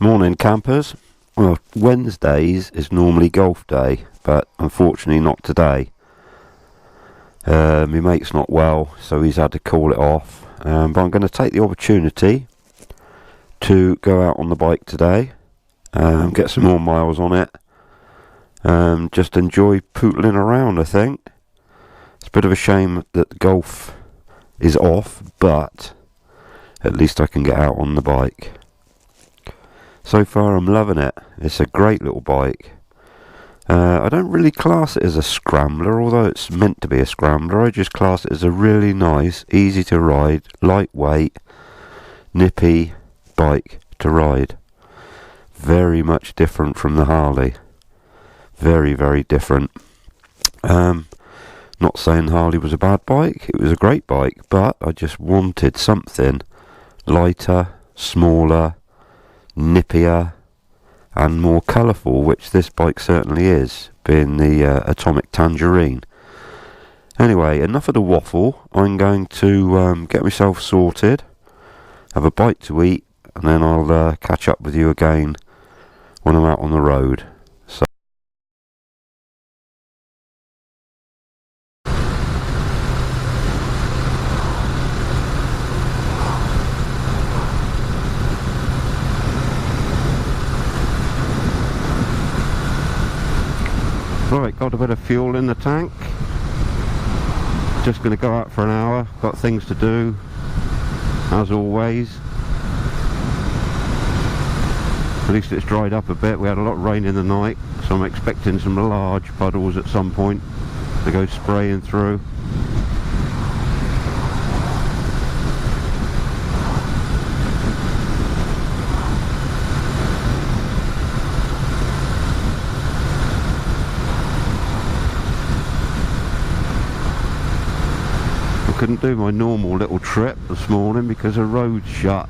Morning campers. Well, Wednesdays is normally golf day, but unfortunately not today. My mate's not well, so he's had to call it off. But I'm going to take the opportunity to go out on the bike today, get some more miles on it, just enjoy pootling around. I think it's a bit of a shame that the golf is off, but at least I can get out on the bike. So far I'm loving it. It's a great little bike. I don't really class it as a scrambler, although it's meant to be a scrambler. I just class it as a really nice, easy to ride, lightweight, nippy bike to ride. Very much different from the Harley. Very, very different. Not saying Harley was a bad bike, it was a great bike, but I just wanted something lighter, smaller, nippier and more colourful, which this bike certainly is, being the Atomic Tangerine. Anyway, enough of the waffle. I'm going to get myself sorted, have a bite to eat, and then I'll catch up with you again when I'm out on the road. Right, got a bit of fuel in the tank. Just going to go out for an hour. Got things to do, as always. At least it's dried up a bit. We had a lot of rain in the night, so I'm expecting some large puddles at some point to go spraying through. Couldn't do my normal little trip this morning because the road's shut.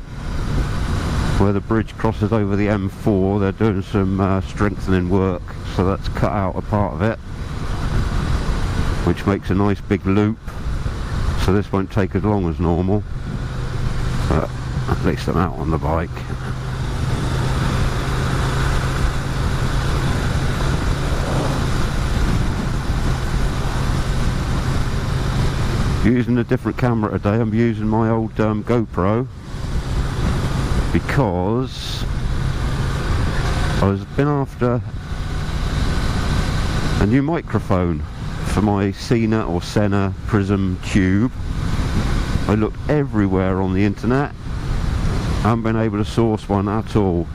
Where the bridge crosses over the M4, they're doing some strengthening work, so that's cut out a part of it, which makes a nice big loop, so this won't take as long as normal, but at least I'm out on the bike. Using a different camera today. I'm using my old GoPro because I've been after a new microphone for my Sena or Sena Prism tube. I looked everywhere on the internet, haven't been able to source one at all,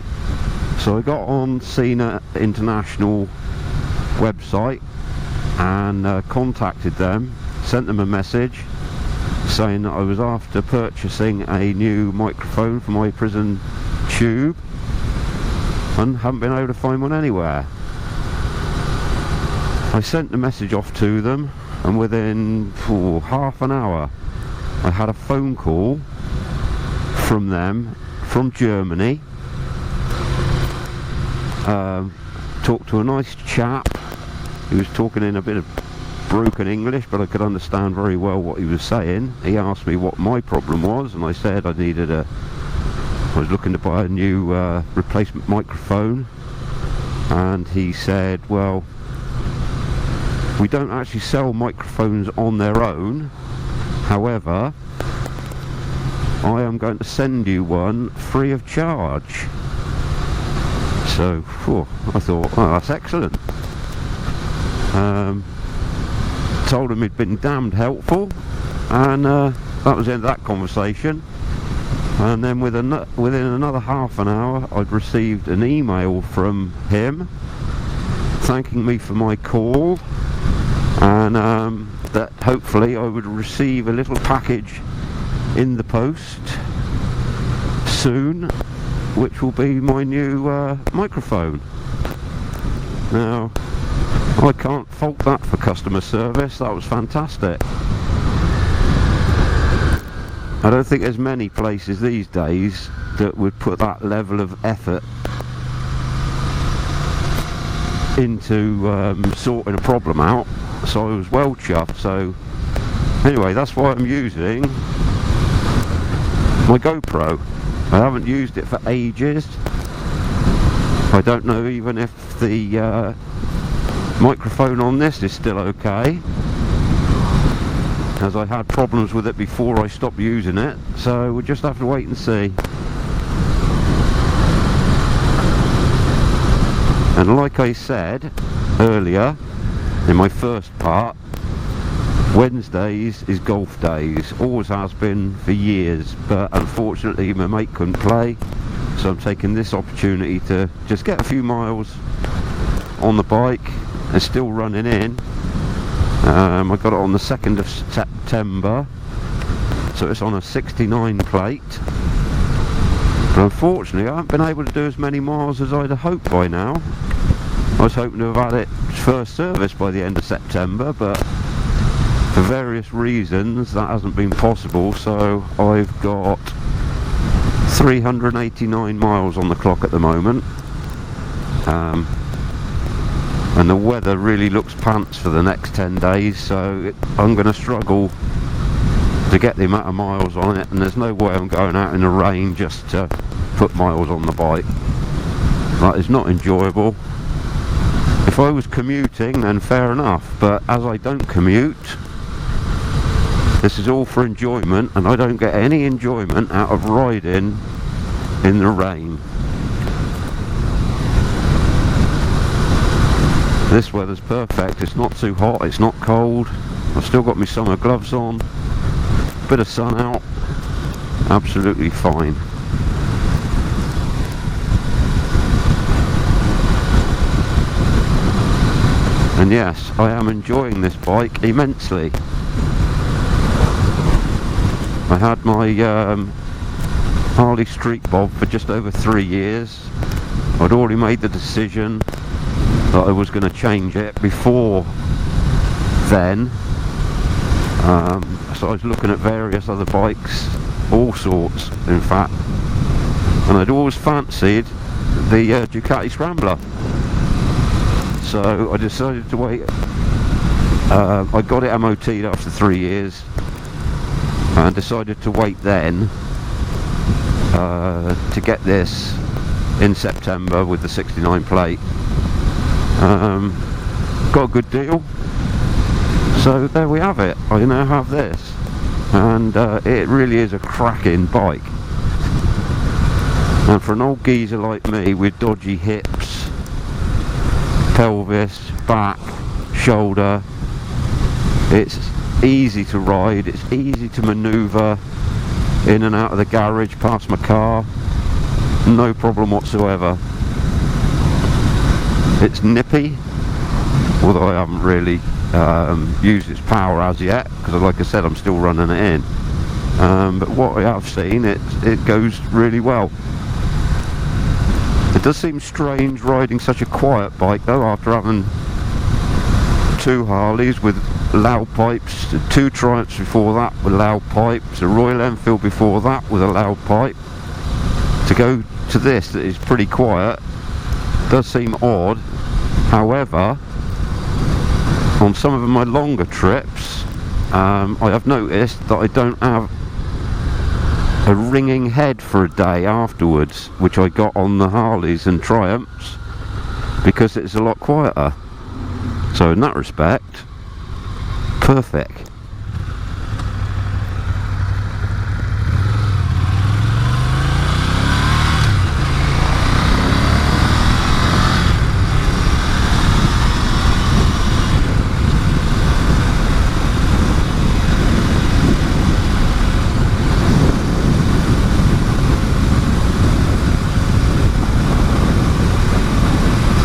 so I got on Sena International website and contacted them. Sent them a message saying that I was after purchasing a new microphone for my Prism tube and haven't been able to find one anywhere. I sent the message off to them, and within half an hour I had a phone call from them from Germany. Talked to a nice chap. He was talking in a bit of broken English, but I could understand very well what he was saying. He asked me what my problem was, and I said I was looking to buy a new replacement microphone, and he said, well, we don't actually sell microphones on their own, however I am going to send you one free of charge. So I thought, oh, that's excellent. Told him he'd been damned helpful, and that was the end of that conversation. And then within another half an hour I'd received an email from him thanking me for my call, and that hopefully I would receive a little package in the post soon, which will be my new microphone. Now, I can't fault that for customer service. That was fantastic. I don't think there's many places these days that would put that level of effort into sorting a problem out, so I was well chuffed. So anyway, that's why I'm using my GoPro. I haven't used it for ages, I don't know even if the microphone on this is still okay, as I had problems with it before I stopped using it, so we'll just have to wait and see. And like I said earlier in my first part, Wednesdays is golf days, always has been for years, but unfortunately my mate couldn't play, so I'm taking this opportunity to just get a few miles on the bike. It's still running in. I got it on the 2nd of September, so it's on a 69 plate, but unfortunately I haven't been able to do as many miles as I'd have hoped by now. I was hoping to have had it first service by the end of September, but for various reasons that hasn't been possible, so I've got 389 miles on the clock at the moment. And the weather really looks pants for the next 10 days, so I'm going to struggle to get the amount of miles on it, and there's no way I'm going out in the rain just to put miles on the bike. That is not enjoyable. If I was commuting, then fair enough, but as I don't commute, this is all for enjoyment, and I don't get any enjoyment out of riding in the rain. This weather's perfect, it's not too hot, it's not cold, I've still got my summer gloves on, bit of sun out, absolutely fine. And yes, I am enjoying this bike immensely. I had my Harley Street Bob for just over 3 years. I'd already made the decision that I was going to change it before then, so I was looking at various other bikes, all sorts in fact, and I'd always fancied the Ducati Scrambler, so I decided to wait. I got it MOT'd after 3 years and decided to wait then to get this in September with the 69 plate. Got a good deal, so there we have it. I now have this, and it really is a cracking bike. And for an old geezer like me with dodgy hips, pelvis, back, shoulder, it's easy to ride, it's easy to manoeuvre in and out of the garage past my car, no problem whatsoever. It's nippy, although I haven't really used its power as yet, because like I said, I'm still running it in, but what I have seen, it goes really well. It does seem strange riding such a quiet bike though, after having 2 Harleys with loud pipes, 2 Triumphs before that with loud pipes, a Royal Enfield before that with a loud pipe. To go to this that is pretty quiet does seem odd. However, on some of my longer trips, I have noticed that I don't have a ringing head for a day afterwards, which I got on the Harleys and Triumphs, because it's a lot quieter. So in that respect, perfect.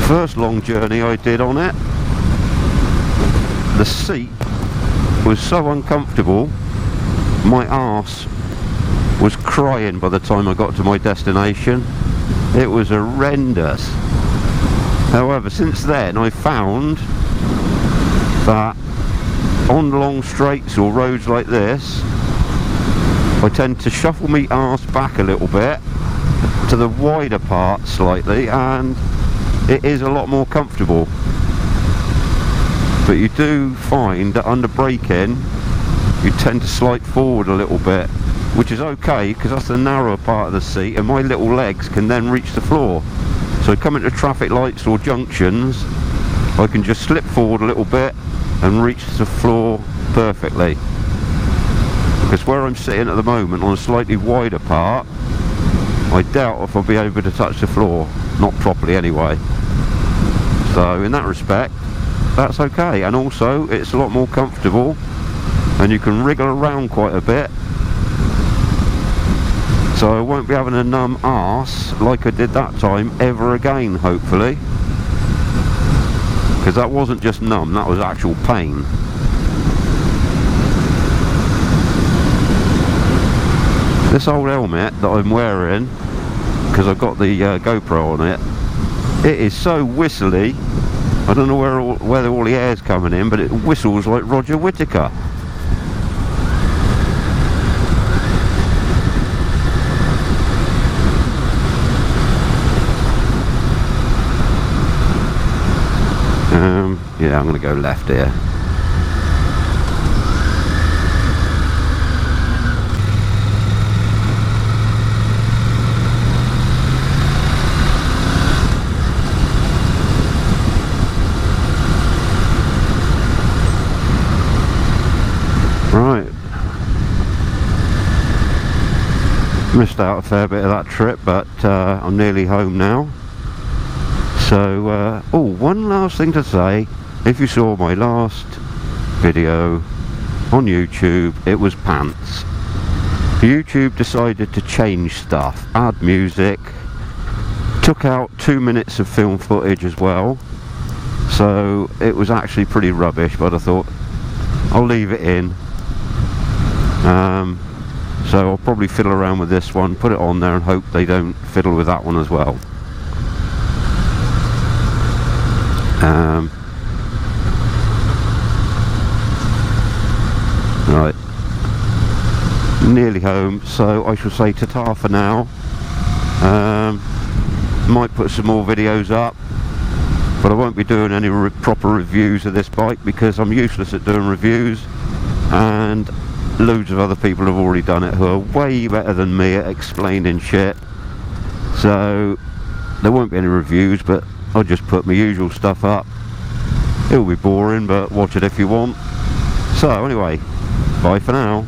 First long journey I did on it, the seat was so uncomfortable, my arse was crying by the time I got to my destination. It was horrendous. However, since then I found that on long straights or roads like this, I tend to shuffle my arse back a little bit to the wider part slightly, and it is a lot more comfortable. But you do find that under braking you tend to slide forward a little bit, which is okay because that's the narrower part of the seat and my little legs can then reach the floor. So coming to traffic lights or junctions, I can just slip forward a little bit and reach the floor perfectly. Because where I'm sitting at the moment on a slightly wider part, I doubt if I'll be able to touch the floor, not properly anyway. So in that respect, that's okay, and also it's a lot more comfortable and you can wriggle around quite a bit. So I won't be having a numb arse like I did that time ever again, hopefully. Because that wasn't just numb, that was actual pain. This old helmet that I'm wearing, because I've got the GoPro on it is so whistly. I don't know whether all the air's coming in, but it whistles like Roger Whittaker. Yeah, I'm going to go left here. Right. Missed out a fair bit of that trip, but I'm nearly home now. So, oh, one last thing to say. If you saw my last video on YouTube, it was pants. YouTube decided to change stuff, add music, took out 2 minutes of film footage as well. So it was actually pretty rubbish, but I thought I'll leave it in. So I'll probably fiddle around with this one, put it on there and hope they don't fiddle with that one as well. Right, nearly home, so I shall say ta-ta for now. Might put some more videos up, but I won't be doing any proper reviews of this bike because I'm useless at doing reviews, and loads of other people have already done it who are way better than me at explaining shit. So there won't be any reviews, but I'll just put my usual stuff up. It'll be boring, but watch it if you want. So anyway, bye for now.